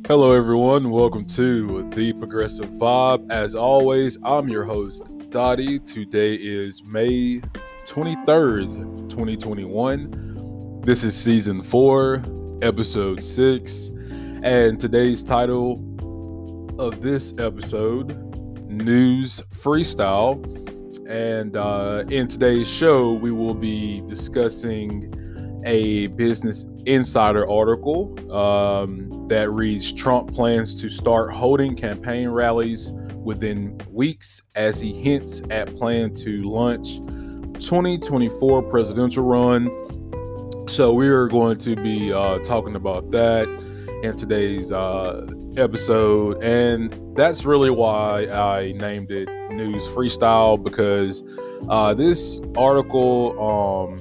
Hello, everyone. Welcome to The Progressive Vibe. As always, I'm your host, Dottie. Today is May 23rd, 2021. This is Season 4, Episode 6. And today's title of this episode, News Freestyle. And in today's show, we will be discussing a Business Insider article that reads, Trump plans to start holding campaign rallies within weeks as he hints at plan to launch 2024 presidential run. So we are going to be talking about that in today's episode, and that's really why I named it News Freestyle, because this article,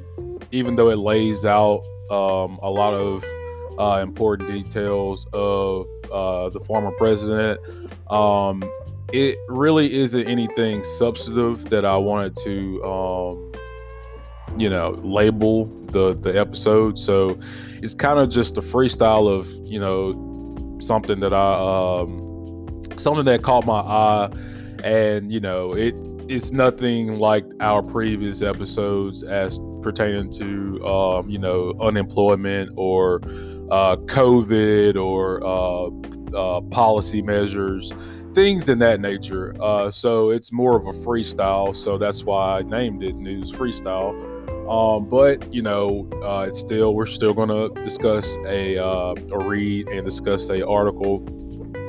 even though it lays out a lot of important details of the former president, it really isn't anything substantive that I wanted to, label the episode. So it's kind of just a freestyle of, something that something that caught my eye, and it's nothing like our previous episodes as pertaining to unemployment or COVID or policy measures, things in that nature. So it's more of a freestyle. So that's why I named it News Freestyle. But it's we're still going to discuss a read and discuss a article.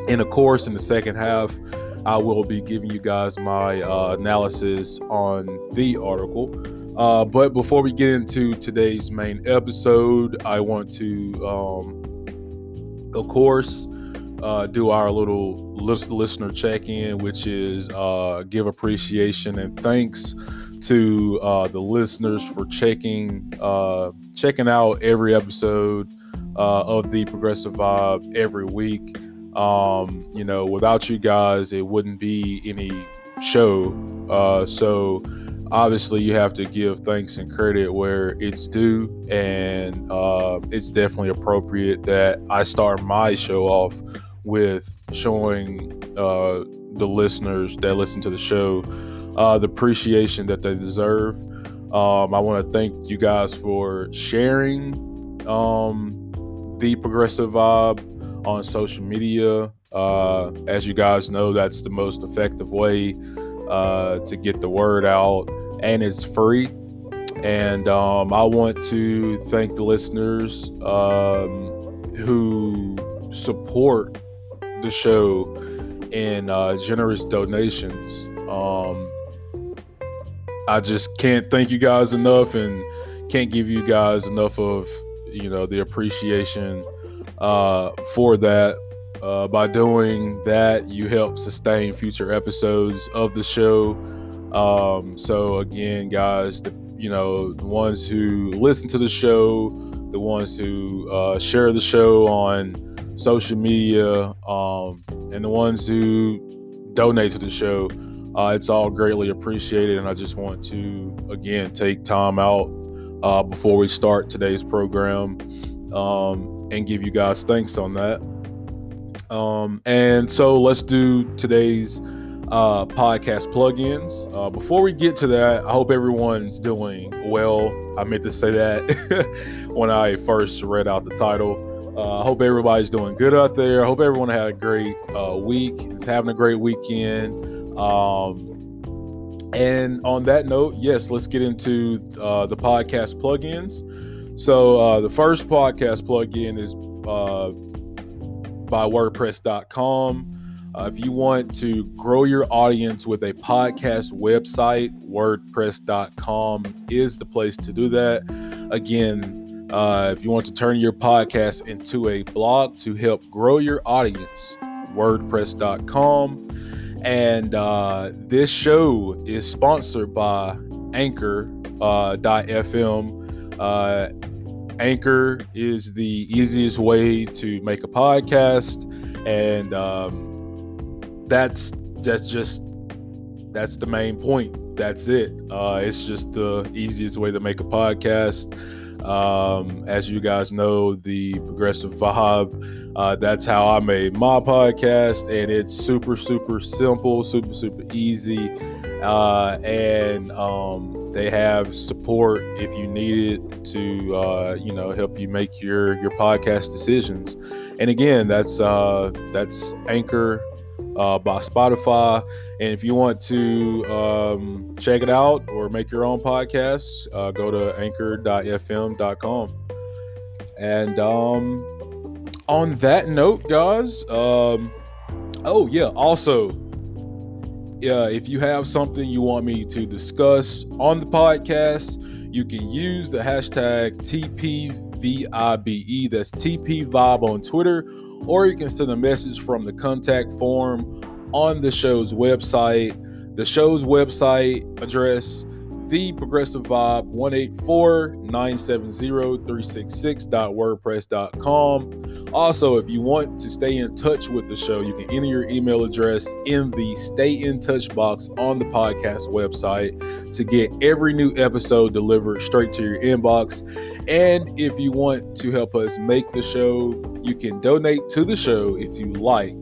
And of course, in the second half, I will be giving you guys my analysis on the article. But before we get into today's main episode, I want to, of course, do our little listener check-in, which is give appreciation and thanks to the listeners for checking out every episode of the Progressive Vibe every week. Without you guys, it wouldn't be any show. So obviously you have to give thanks and credit where it's due. And it's definitely appropriate that I start my show off with showing the listeners that listen to the show the appreciation that they deserve. I want to thank you guys for sharing the Progressive Vibe on social media. As you guys know, that's the most effective way to get the word out, and it's free. And I want to thank the listeners who support the show in generous donations. I just can't thank you guys enough, and can't give you guys enough of the appreciation for that. By doing that, you help sustain future episodes of the show. So again, guys, the ones who listen to the show, the ones who share the show on social media, and the ones who donate to the show, it's all greatly appreciated. And I just want to again take time out before we start today's program and give you guys thanks on that. And so let's do today's podcast plugins. Before we get to that, I hope everyone's doing well. I meant to say that when I first read out the title. I hope everybody's doing good out there. I hope everyone had a great week, is having a great weekend. And on that note, yes, let's get into the podcast plugins. So the first podcast plugin is by WordPress.com. If you want to grow your audience with a podcast website, WordPress.com is the place to do that. Again, if you want to turn your podcast into a blog to help grow your audience, WordPress.com. And this show is sponsored by Anchor.fm. Anchor is the easiest way to make a podcast, and that's the main point. that's it. It's just the easiest way to make a podcast. As you guys know, the Progressive Vibe, that's how I made my podcast, and it's super, super simple, super, super easy. And they have support if you need it to, help you make your podcast decisions. And again, that's Anchor by Spotify. And if you want to check it out or make your own podcast, go to anchor.fm.com. And on that note, guys, also, if you have something you want me to discuss on the podcast, you can use the hashtag TPVIBE. That's TPVibe on Twitter, or you can send a message from the contact form on the show's website. The show's website address, The Progressive Vibe 184-970-366.wordpress.com. Also, if you want to stay in touch with the show, you can enter your email address in the Stay in Touch box on the podcast website to get every new episode delivered straight to your inbox. And if you want to help us make the show, you can donate to the show if you like.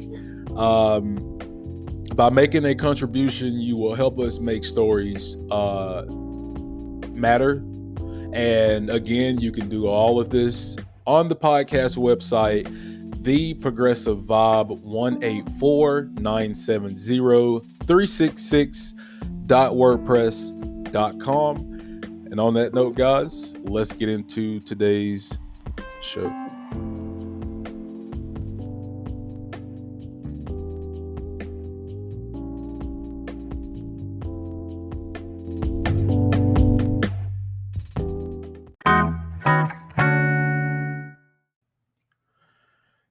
By making a contribution, you will help us make stories matter. And again, you can do all of this on the podcast website, The Progressive Vibe 184-970-366.wordpress.com. And on that note, guys, let's get into today's show.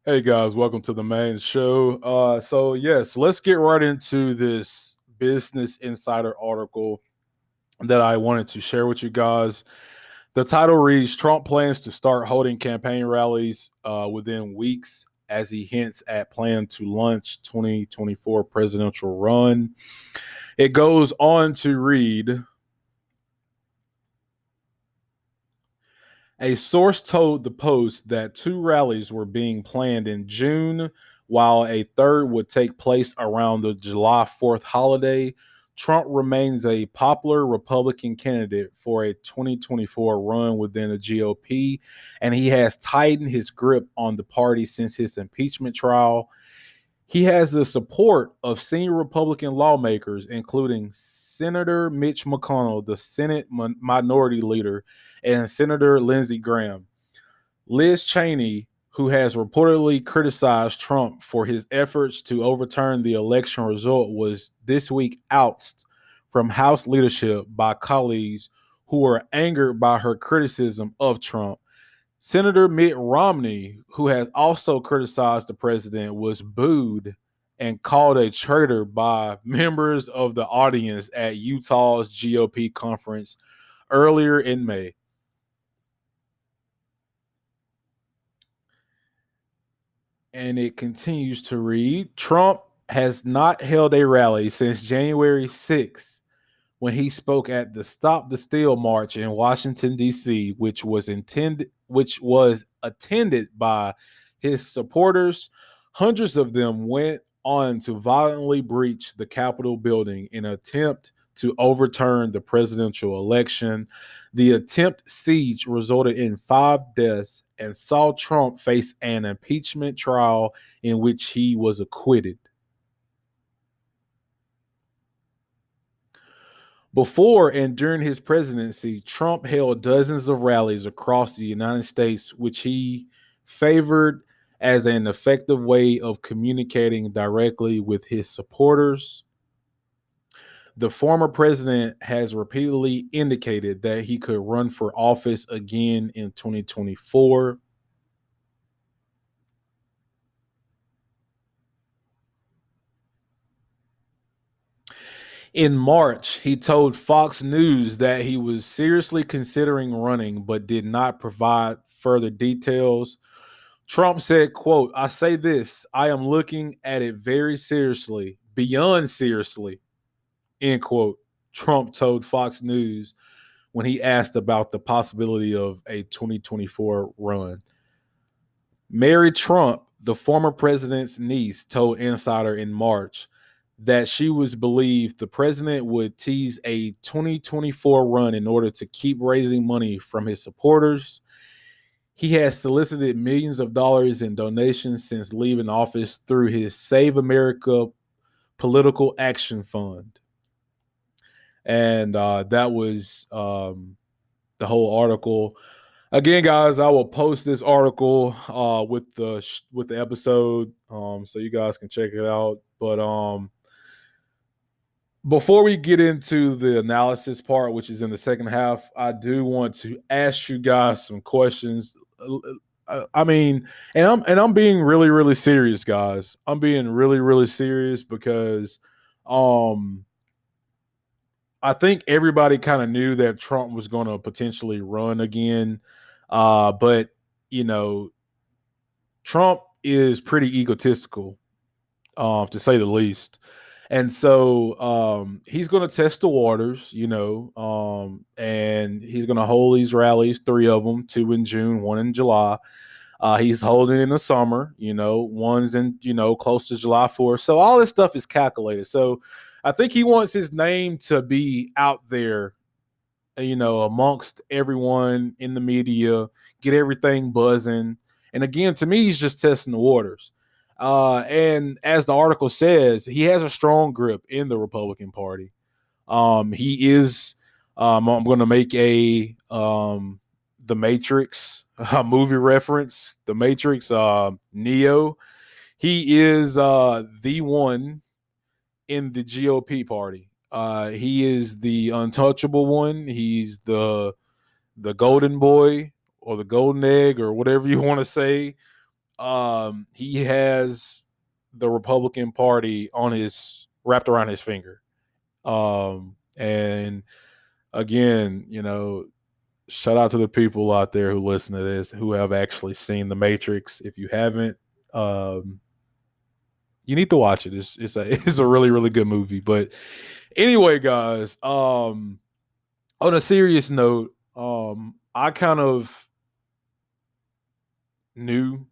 Hey guys, welcome to the main show. So yes, let's get right into this Business Insider article that I wanted to share with you guys. The title reads, Trump plans to start holding campaign rallies within weeks as he hints at plan to launch 2024 presidential run. It goes on to read, a source told the Post that 2 rallies were being planned in June, while a third would take place around the July 4th holiday. Trump remains a popular Republican candidate for a 2024 run within the GOP, and he has tightened his grip on the party since his impeachment trial. He has the support of senior Republican lawmakers, including Senator Mitch McConnell, the Senate Minority Leader, and Senator Lindsey Graham. Liz Cheney, who has reportedly criticized Trump for his efforts to overturn the election result, was this week ousted from House leadership by colleagues who were angered by her criticism of Trump. Senator Mitt Romney, who has also criticized the president, was booed and called a traitor by members of the audience at Utah's GOP conference earlier in May. And it continues to read, Trump has not held a rally since January 6th, when he spoke at the Stop the Steal March in Washington, D.C., which was attended by his supporters. Hundreds of them went on to violently breach the Capitol building in an attempt to overturn the presidential election. The attempt siege resulted in 5 deaths and saw Trump face an impeachment trial in which he was acquitted. Before and during his presidency, Trump held dozens of rallies across the United States, which he favored as an effective way of communicating directly with his supporters. The former president has repeatedly indicated that he could run for office again in 2024. In March, he told Fox News that he was seriously considering running but did not provide further details. Trump said, quote, I say this, I am looking at it very seriously, beyond seriously, end quote. Trump told Fox News when he asked about the possibility of a 2024 run. Mary Trump, the former president's niece, told Insider in March that she was believed the president would tease a 2024 run in order to keep raising money from his supporters. He has solicited millions of dollars in donations since leaving office through his Save America Political Action Fund. And that was the whole article. Again, guys, I will post this article with the episode, so you guys can check it out. But before we get into the analysis part, which is in the second half, I do want to ask you guys some questions. I mean, I'm being really, really serious, guys. I'm being really, really serious because um I think everybody kind of knew that Trump was going to potentially run again. But, you know, Trump is pretty egotistical, to say the least. And so he's going to test the waters, and he's going to hold these rallies, 3 of them, 2 in June, 1 in July. He's holding in the summer, one's in, close to July 4th. So all this stuff is calculated. So I think he wants his name to be out there, amongst everyone in the media, get everything buzzing. And again, to me, he's just testing the waters. And as the article says, he has a strong grip in the Republican Party. He is, I'm going to make a The Matrix movie reference. The Matrix, Neo. He is the one in the GOP party. He is the untouchable one. He's the golden boy or the golden egg or whatever you want to say. He has the Republican Party on his wrapped around his finger. And again, shout out to the people out there who listen to this who have actually seen The Matrix. If you haven't, you need to watch it. It's a really, really good movie. But anyway, guys, on a serious note, I kind of knew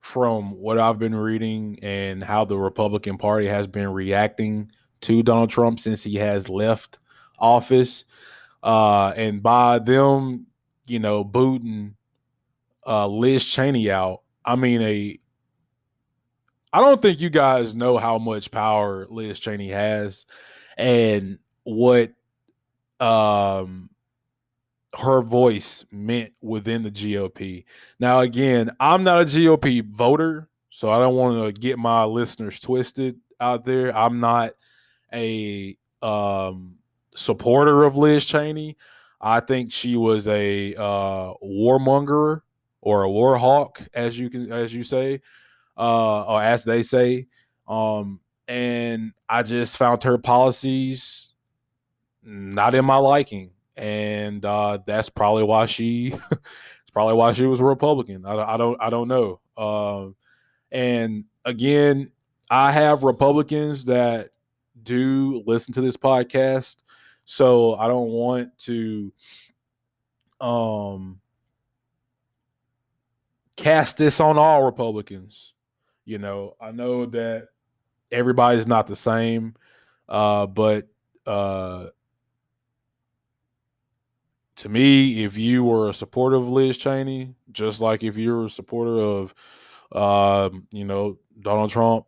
from what I've been reading and how the Republican Party has been reacting to Donald Trump since he has left office. And by them, booting Liz Cheney out, I mean, I don't think you guys know how much power Liz Cheney has and what her voice meant within the GOP. Now, again, I'm not a GOP voter, so I don't want to get my listeners twisted out there. I'm not a supporter of Liz Cheney. I think she was a warmonger or a war hawk, as you say, or as they say. And I just found her policies not in my liking, and that's probably why it's probably why she was a Republican. I don't know. And again, I have Republicans that do listen to this podcast, so I don't want to cast this on all Republicans. I know that everybody's not the same, but to me, if you were a supporter of Liz Cheney, just like if you're a supporter of, Donald Trump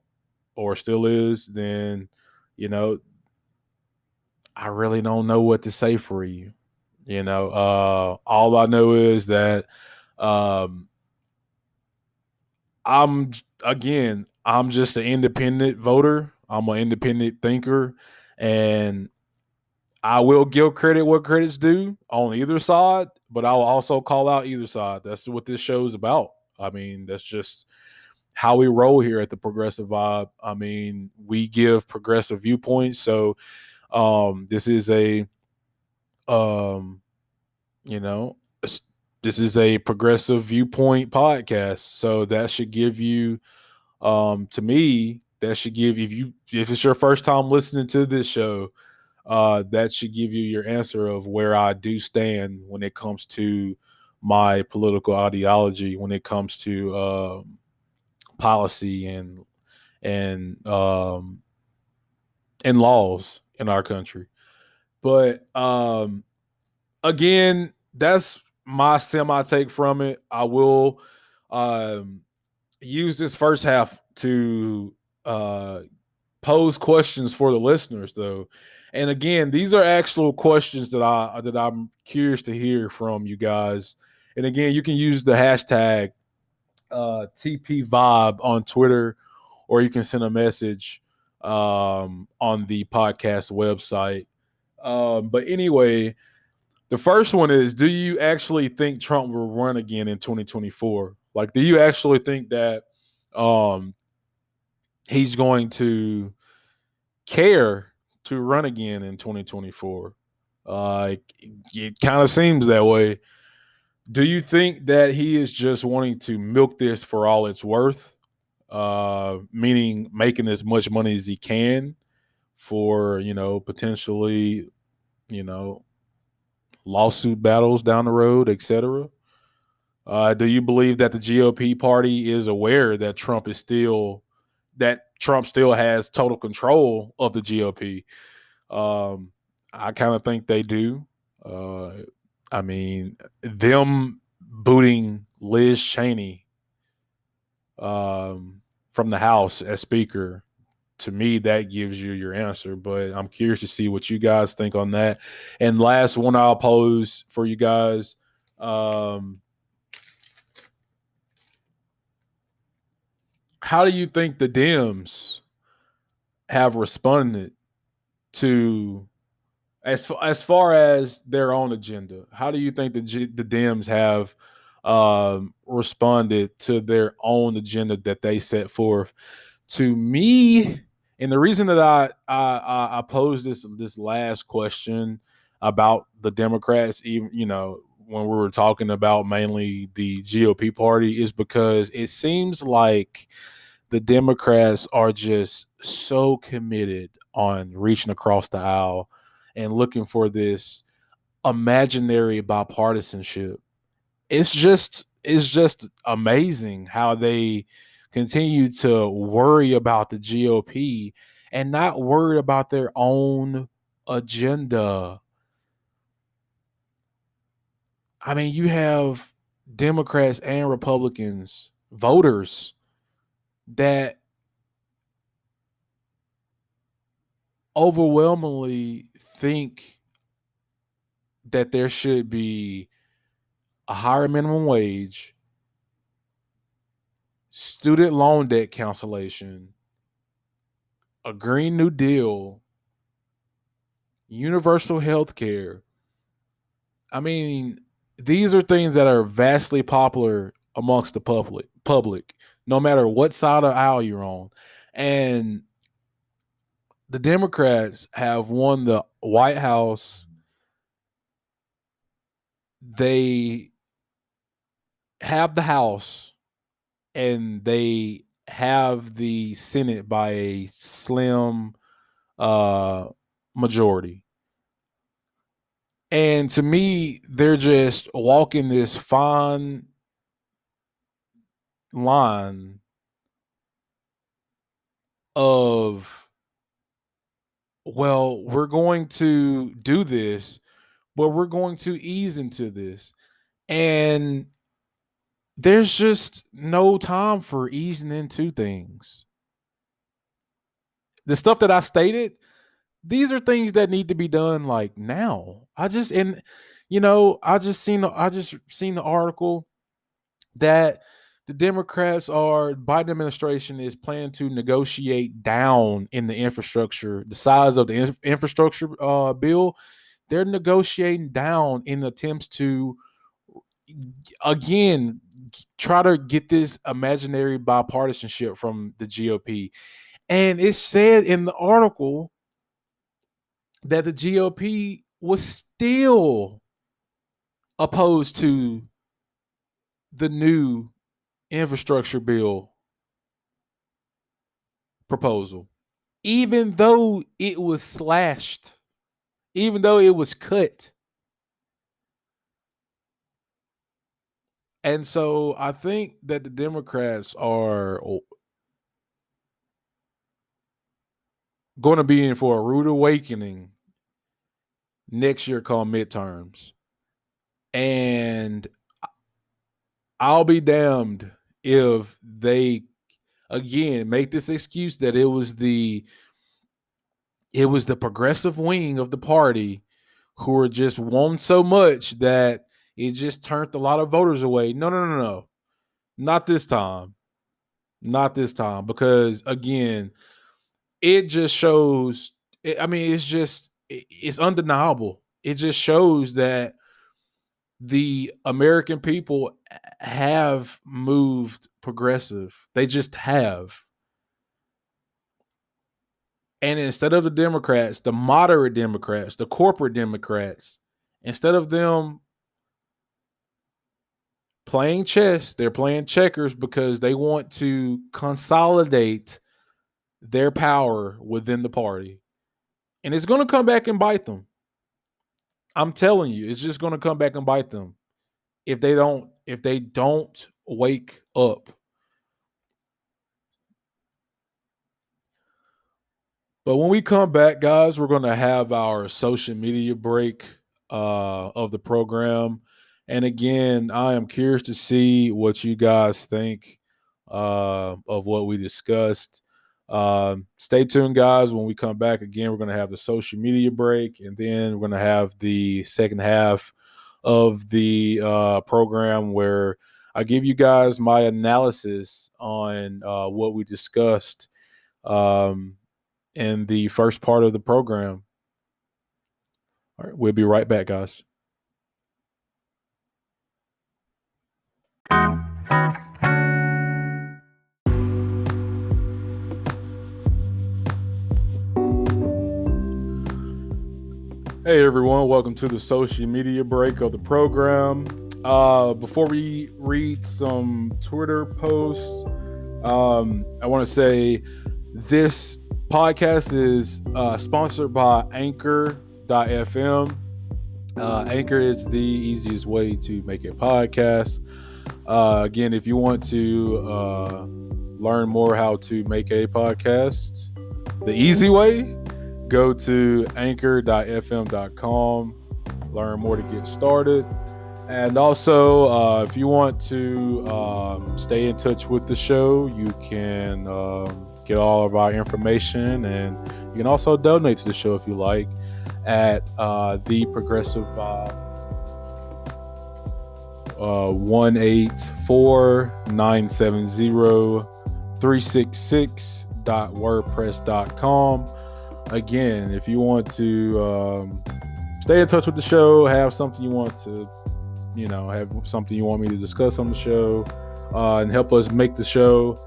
or still is, then, I really don't know what to say for you. All I know is that I'm just an independent voter. I'm an independent thinker, and I will give credit what credit's due on either side, but I'll also call out either side. That's what this show is about. I mean, that's just how we roll here at the Progressive Vibe. I mean, we give progressive viewpoints. So this is a you know, this is a progressive viewpoint podcast. So that should give you to me, that should give if it's your first time listening to this show, That should give you your answer of where I do stand when it comes to my political ideology, when it comes to policy and and laws in our country. But again, that's my semi take from it. I will um, use this first half to uh, pose questions for the listeners, though. And again, these are actual questions that I'm curious to hear from you guys. And again, you can use the hashtag TP Vibe on Twitter, or you can send a message on the podcast website. But anyway, the first one is: do you actually think Trump will run again in 2024? Like, do you actually think that um, he's going to care to run again in 2024? It kind of seems that way. Do you think that he is just wanting to milk this for all it's worth? Meaning making as much money as he can for, potentially, you know, lawsuit battles down the road, etc. Do you believe that the GOP party is aware that Trump still has total control of the GOP? I kind of think they do. Uh, I mean, them booting Liz Cheney from the House as Speaker, to me, that gives you your answer. But I'm curious to see what you guys think on that. And last one I'll pose for you guys. How do you think the Dems have responded to as far as their own agenda? How do you think the Dems have responded to their own agenda that they set forth? To me, and the reason that I posed this last question about the Democrats, even when we were talking about mainly the GOP party, is because it seems like the Democrats are just so committed on reaching across the aisle and looking for this imaginary bipartisanship. It's just amazing how they continue to worry about the GOP and not worry about their own agenda. I mean, you have Democrats and Republicans, voters that overwhelmingly think that there should be a higher minimum wage, student loan debt cancellation, a Green New Deal, universal health care. I mean, these are things that are vastly popular amongst the public, no matter what side of the aisle you're on. And the Democrats have won the White House. They have the House and they have the Senate by a slim uh, majority. And to me, they're just walking this fine line of, well, we're going to do this, but we're going to ease into this. And there's just no time for easing into things. The stuff that I stated, these are things that need to be done like now. I just seen the article that the Democrats are Biden administration is planning to negotiate down in the infrastructure, the size of the infrastructure bill. They're negotiating down in attempts to again try to get this imaginary bipartisanship from the GOP. And it said in the article that the GOP was still opposed to the new infrastructure bill proposal, even though it was slashed. even though it was cut. And so I think that the Democrats are going to be in for a rude awakening next year called midterms. And I'll be damned if they again make this excuse that it was the progressive wing of the party who were just won so much that it just turned a lot of voters away. No, no, no, no. Not this time. Not this time. Because again, it just shows, it's undeniable. It just shows that the American people have moved progressive. They just have. And instead of the Democrats, the moderate Democrats, the corporate Democrats, instead of them playing chess, they're playing checkers because they want to consolidate their power within the party. And it's going to come back and bite them. I'm telling you, it's just going to come back and bite them if they don't wake up. But when we come back, guys, we're going to have our social media break of the program. And again, I am curious to see what you guys think of what we discussed. Stay tuned, guys. When we come back again, we're going to have the social media break, and then we're going to have the second half of the program where I give you guys my analysis on what we discussed in the first part of the program. All right, we'll be right back, guys. Hey everyone, welcome to the social media break of the program. Before we read some Twitter posts, I want to say this podcast is sponsored by Anchor.fm. Anchor is the easiest way to make a podcast. Again, if you want to learn more how to make a podcast the easy way, go to anchor.fm.com, learn more to get started. And also, if you want to stay in touch with the show, you can get all of our information, and you can also donate to the show if you like at the Progressive Vibe 1-844-970-366.wordpress.com. Again, if you want to stay in touch with the show, have something you want to, have something you want me to discuss on the show, and help us make the show,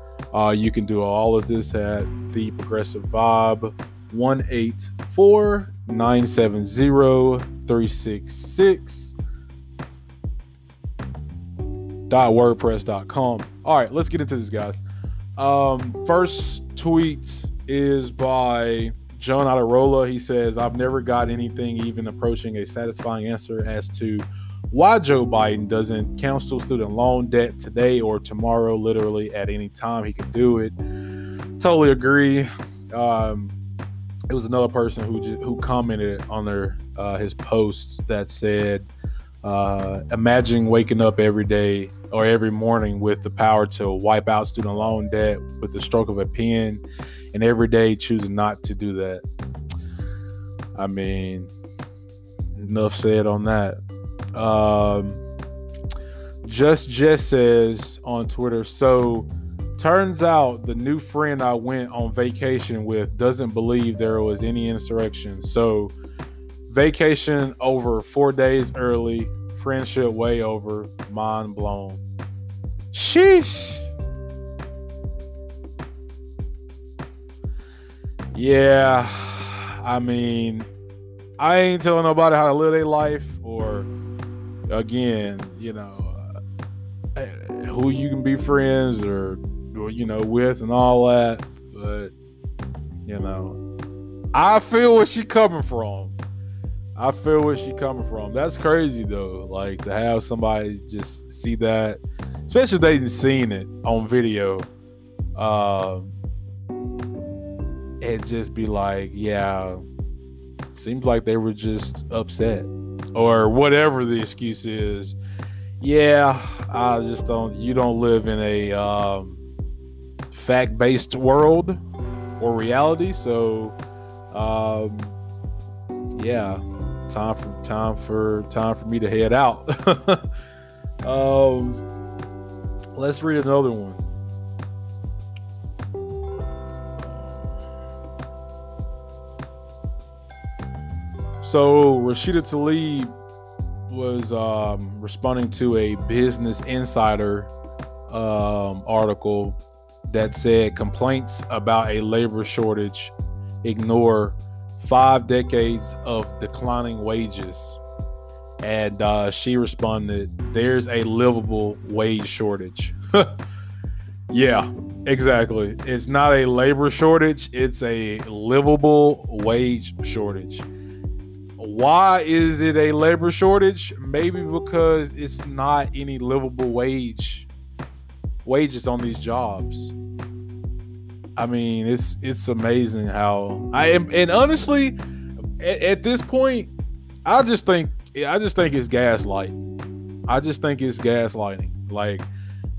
you can do all of this at the Progressive Vibe 1-844-970-366.wordpress.com. All right, let's get into this, guys. First tweet is by John Aderola. He says, I've never got anything even approaching a satisfying answer as to why Joe Biden doesn't cancel student loan debt today or tomorrow, literally at any time he can do it. Totally agree. It was another person who commented on his post that said, imagine waking up every day or every morning with the power to wipe out student loan debt with the stroke of a pen, and every day choosing not to do that. I mean, enough said on that. Just says on Twitter, so turns out the new friend I went on vacation with doesn't believe there was any insurrection. So vacation over 4 days early, friendship way over, mind blown. Sheesh. Yeah, I mean, I ain't telling nobody how to live their life, or again, who you can be friends or with and all that. But I feel where she coming from. I feel where she coming from. That's crazy though. Like to have somebody just see that, especially if they didn't seen it on video, um, and just be like, yeah, seems like they were just upset or whatever the excuse is. Yeah, I just don't. You don't live in a fact-based world or reality, so yeah, time for me to head out. Let's read another one. So Rashida Tlaib was responding to a Business Insider article that said complaints about a labor shortage ignore 5 decades of declining wages. And she responded, there's a livable wage shortage. Yeah, exactly. It's not a labor shortage, it's a livable wage shortage. Why is it a labor shortage? Maybe because it's not any livable wages on these jobs. I mean, it's amazing how I am, and honestly, at this point, I just think it's gaslighting. I just think it's gaslighting. Like,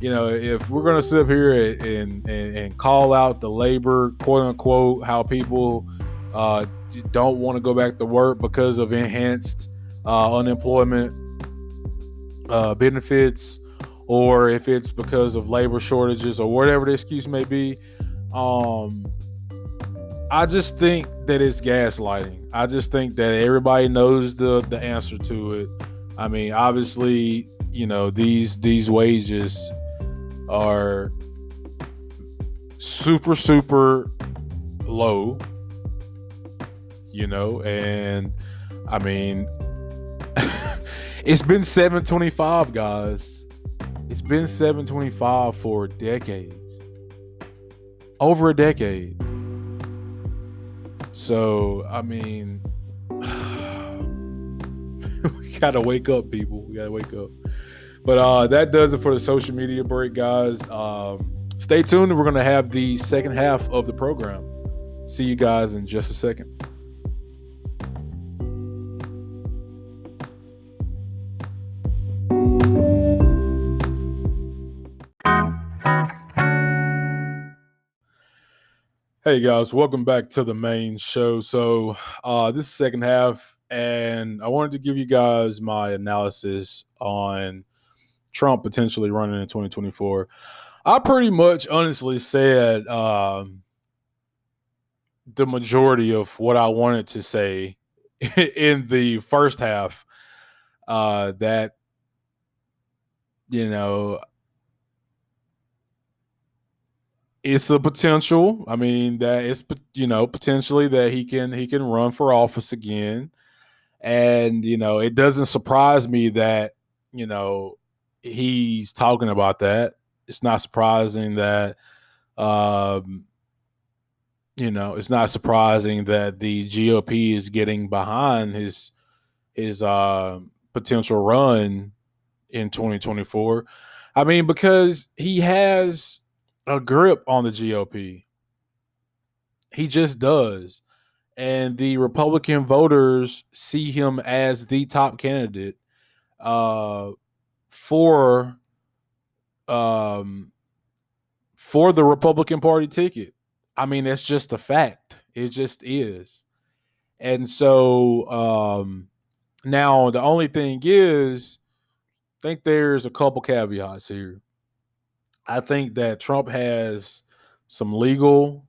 if we're gonna sit up here and call out the labor, quote unquote, how people don't want to go back to work because of enhanced unemployment benefits, or if it's because of labor shortages or whatever the excuse may be. I just think that it's gaslighting. I just think that everybody knows the answer to it. I mean, obviously, these wages are super, super low, and I mean, it's been $7.25, guys. It's been $7.25 for decades. Over a decade. So, I mean, we gotta wake up, people. We gotta wake up. But that does it for the social media break, guys. Stay tuned. We're gonna have the second half of the program. See you guys in just a second. Hey guys, welcome back to the main show. So this is second half, and I wanted to give you guys my analysis on Trump potentially running in 2024. I pretty much honestly said the majority of what I wanted to say in the first half. That it's a potential. I mean, that it's potentially that he can run for office again, and it doesn't surprise me that he's talking about that. It's not surprising that it's not surprising that the GOP is getting behind his potential run in 2024. I mean, because he has a grip on the GOP. He just does. And the Republican voters see him as the top candidate for the Republican Party ticket. I mean, it's just a fact. It just is. And so now the only thing is, I think there's a couple caveats here. I think that Trump has some legal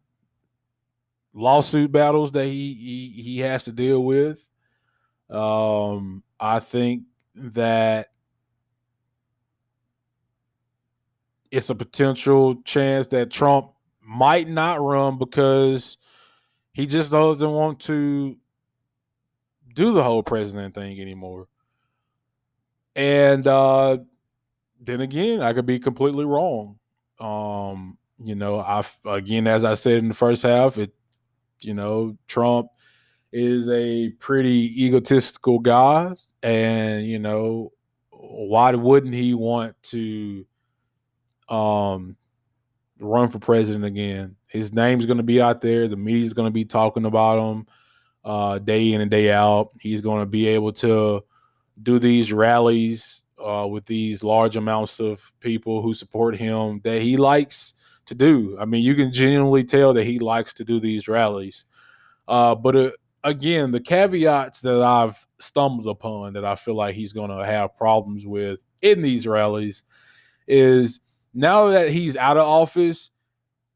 lawsuit battles that he has to deal with. I think that it's a potential chance that Trump might not run because he just doesn't want to do the whole president thing anymore. And then again, I could be completely wrong. As I said in the first half, Trump is a pretty egotistical guy, and why wouldn't he want to um run for president again? His name's going to be out there. The media's going to be talking about him day in and day out. He's going to be able to do these rallies with these large amounts of people who support him that he likes to do. I mean, you can genuinely tell that he likes to do these rallies. But again, the caveats that I've stumbled upon that I feel like he's going to have problems with in these rallies is now that he's out of office,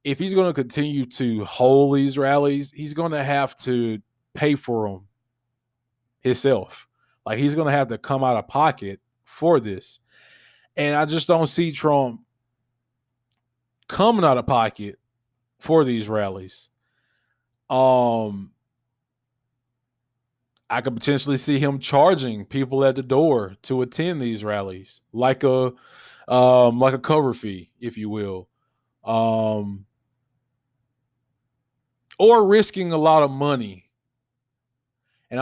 if he's going to continue to hold these rallies, he's going to have to pay for them himself. Like he's going to have to come out of pocket for this. And I just don't see Trump coming out of pocket for these rallies. I could potentially see him charging people at the door to attend these rallies, like a cover fee, if you will, or risking a lot of money. And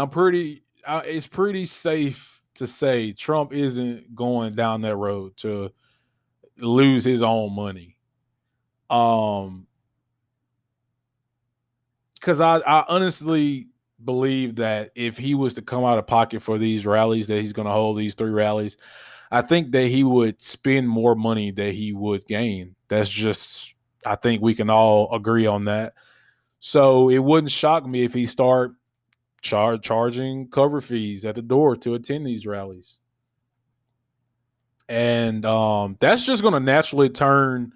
it's pretty safe to say Trump isn't going down that road to lose his own money. Because I honestly believe that if he was to come out of pocket for these rallies, that he's going to hold these 3 rallies, I think that he would spend more money than he would gain. That's just, I think we can all agree on that. So it wouldn't shock me if he start charging cover fees at the door to attend these rallies. And that's just going to naturally turn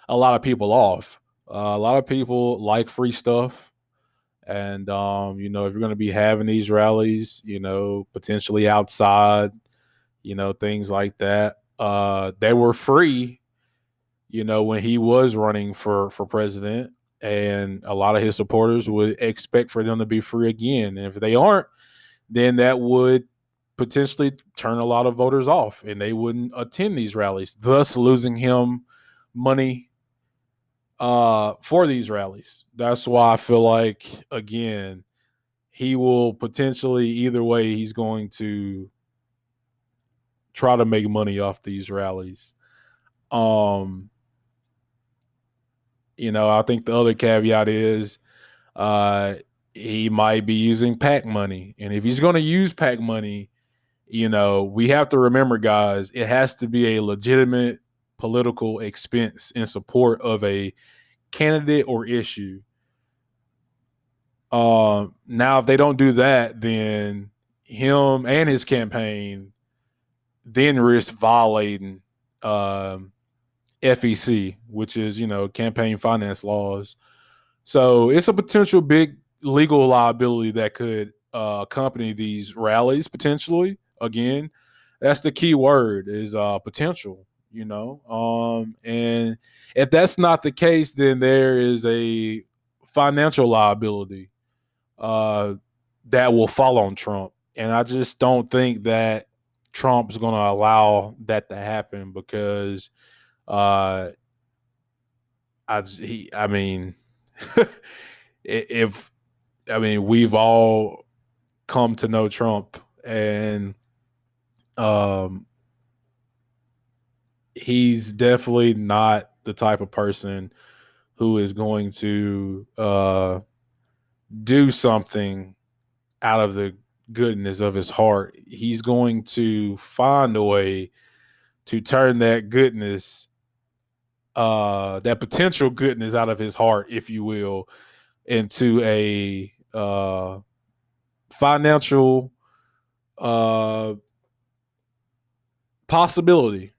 a lot of people off. A lot of people like free stuff. And, if you're going to be having these rallies, potentially outside, things like that, they were free, when he was running for president. And a lot of his supporters would expect for them to be free again. And if they aren't, then that would potentially turn a lot of voters off and they wouldn't attend these rallies, thus losing him money for these rallies. That's why I feel like, again, he will potentially, either way, he's going to try to make money off these rallies. I think the other caveat is he might be using PAC money. And if he's going to use PAC money, we have to remember, guys, it has to be a legitimate political expense in support of a candidate or issue. Now, if they don't do that, then him and his campaign then risk violating FEC, which is, campaign finance laws. So it's a potential big legal liability that could accompany these rallies potentially. Again, that's the key word is potential, and if that's not the case, then there is a financial liability that will fall on Trump. And I just don't think that Trump's going to allow that to happen because I mean, we've all come to know Trump, and he's definitely not the type of person who is going to do something out of the goodness of his heart. He's going to find a way to turn that goodness, that potential goodness out of his heart, if you will, into a financial possibility.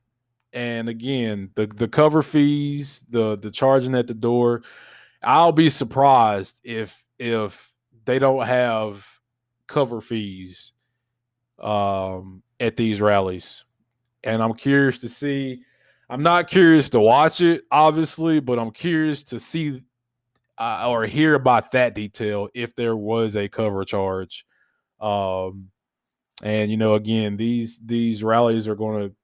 And again, the cover fees, the charging at the door, I'll be surprised if they don't have cover fees at these rallies. And I'm curious to see. I'm not curious to watch it, obviously, but I'm curious to see or hear about that detail if there was a cover charge. And again, these rallies are going to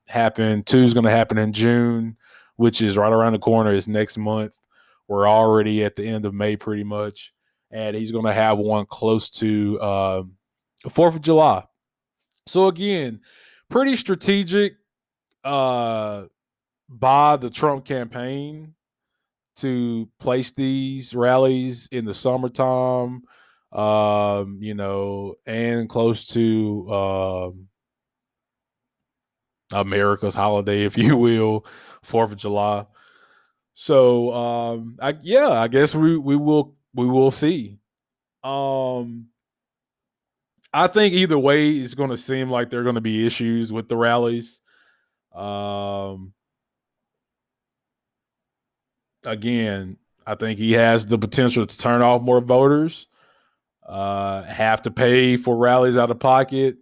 happen. Two's going to happen in June, which is right around the corner. It's next month. We're already at the end of May, pretty much. and he's going to have one close to 4th of July. So again, pretty strategic by the Trump campaign to place these rallies in the summertime, and close to America's holiday, if you will, 4th of July. So I guess we will see. Um, I think either way, it's going to seem like there are going to be issues with the rallies. Um, Again, I think he has the potential to turn off more voters, have to pay for rallies out of pocket,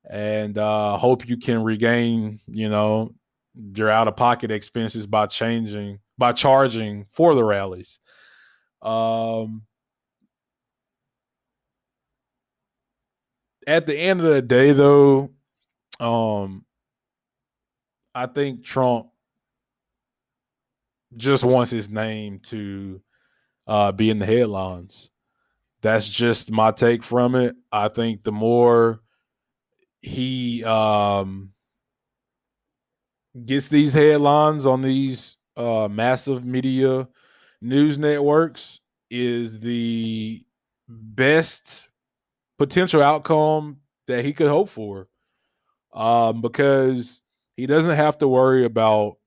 and hope you can regain, your out of pocket expenses by charging for the rallies. Um, at the end of the day, though, um, I think Trump just wants his name to be in the headlines. That's just my take from it. I think the more he gets these headlines on these massive media news networks is the best potential outcome that he could hope for, because he doesn't have to worry about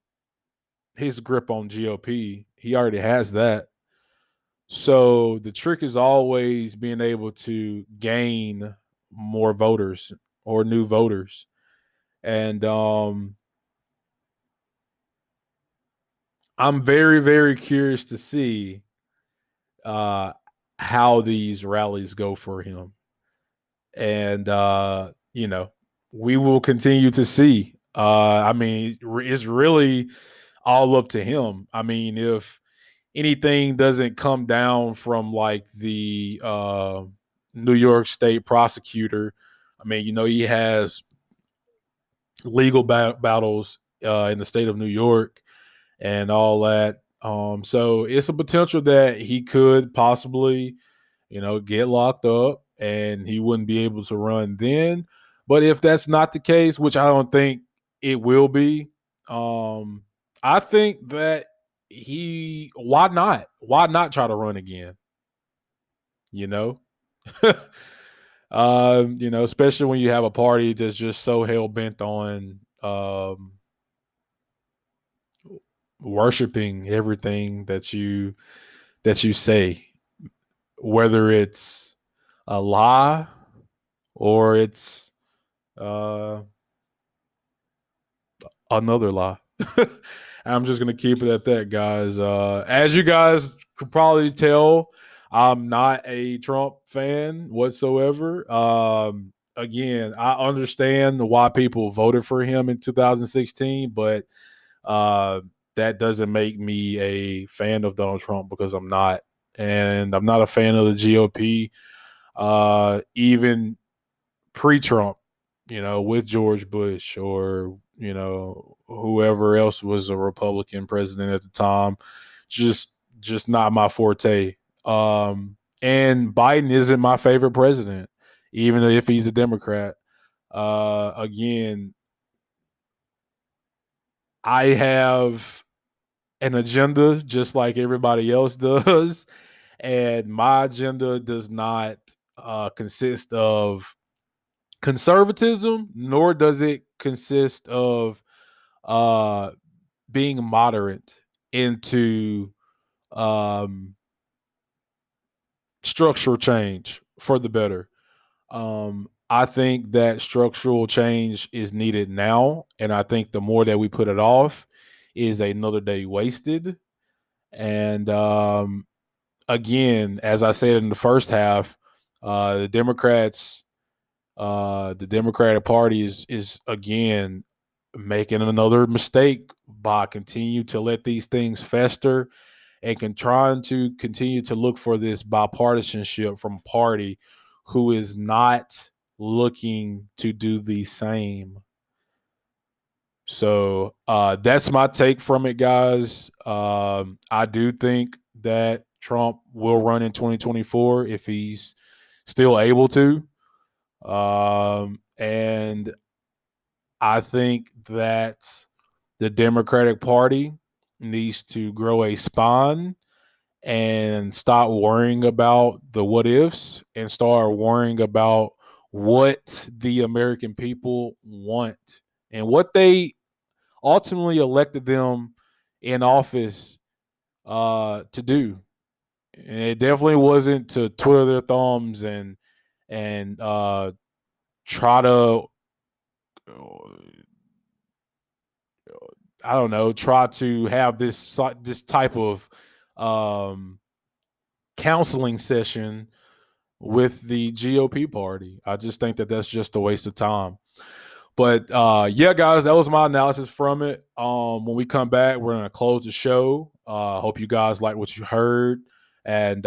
his grip on GOP. He already has that. So the trick is always being able to gain more voters or new voters. And I'm very, very curious to see uh, how these rallies go for him. And, we will continue to see. I mean, it's really all up to him. I mean, if anything doesn't come down from like the New York State prosecutor, I mean, he has legal battles in the state of New York and all that. So it's a potential that he could possibly, get locked up and he wouldn't be able to run then. But if that's not the case, which I don't think it will be, I think that why not? Why not try to run again? You know? Especially when you have a party that's just so hell bent on worshiping everything that you say, whether it's a lie or it's uh, another lie. I'm just gonna keep it at that, guys. As you guys could probably tell, I'm not a Trump fan whatsoever. Again, I understand why people voted for him in 2016, but uh, that doesn't make me a fan of Donald Trump because I'm not, and I'm not a fan of the GOP. Even pre-Trump, with George Bush or whoever else was a Republican president at the time, just not my forte. And Biden isn't my favorite president, even if he's a Democrat. Again, I have an agenda just like everybody else does, and my agenda does not consist of conservatism, nor does it consist of uh, being moderate into um, structural change for the better. I think that structural change is needed now, and I think the more that we put it off, is another day wasted. And again, as I said in the first half, the Democrats the Democratic Party is again making another mistake by continue to let these things fester and trying to continue to look for this bipartisanship from a party who is not looking to do the same. So that's my take from it, guys. I do think that Trump will run in 2024 if he's still able to. And I think that the Democratic Party needs to grow a spine and stop worrying about the what ifs and start worrying about what the American people want and what they ultimately elected them in office to do. And it definitely wasn't to twiddle their thumbs and try to I don't know, try to have this type of counseling session with the GOP party. I just think that that's just a waste of time. But yeah, guys, that was my analysis from it. When we come back, we're gonna close the show. Hope you guys like what you heard, and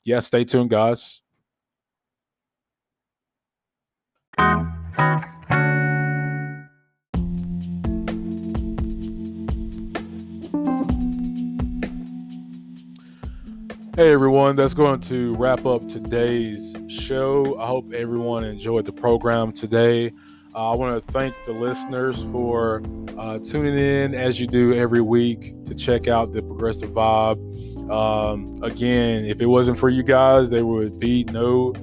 yeah, stay tuned, guys. Hey everyone, that's going to wrap up today's show. I hope everyone enjoyed the program today. I want to thank the listeners for tuning in as you do every week to check out the Progressive Vibe. Again, if it wasn't for you guys, there would be no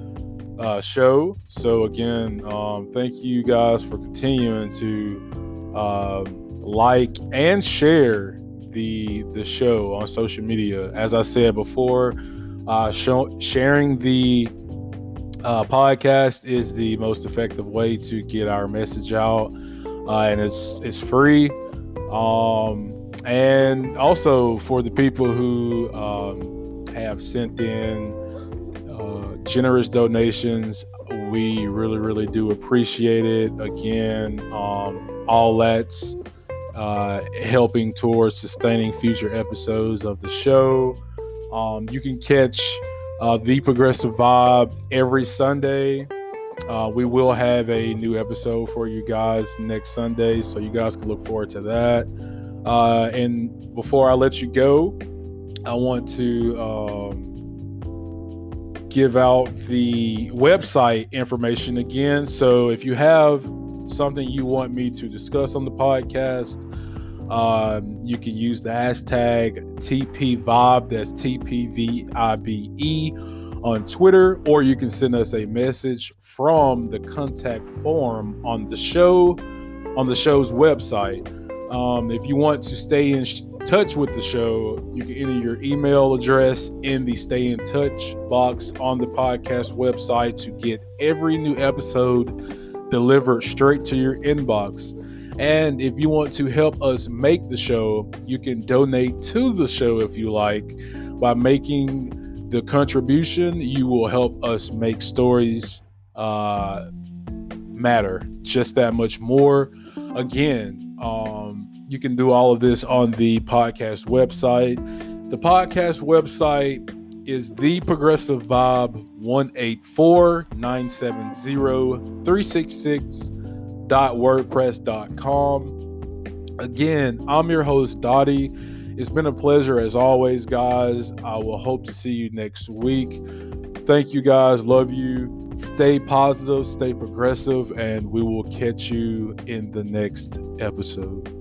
show. So again, thank you guys for continuing to like and share the show on social media. As I said before, sharing the podcast is the most effective way to get our message out, and it's free. And also for the people who have sent in generous donations, we really do appreciate it. Again, all that's helping towards sustaining future episodes of the show. You can catch The Progressive Vibe every Sunday. We will have a new episode for you guys next Sunday, so you guys can look forward to that. And before I let you go, I want to give out the website information again. So if you have something you want me to discuss on the podcast, you can use the hashtag TPVibe, that's TPVIBE on Twitter, or you can send us a message from the contact form on the show's website. If you want to stay in touch with the show, you can enter your email address in the stay in touch box on the podcast website to get every new episode delivered straight to your inbox. And if you want to help us make the show, you can donate to the show if you like. By making the contribution, you will help us make stories matter just that much more. Again, you can do all of this on the podcast website. The podcast website is The Progressive Vibe 184-970-366.wordpress.com. Again, I'm your host, Dottie. It's been a pleasure as always, guys. I will hope to see you next week. Thank you, guys. Love you. Stay positive, stay progressive, and we will catch you in the next episode.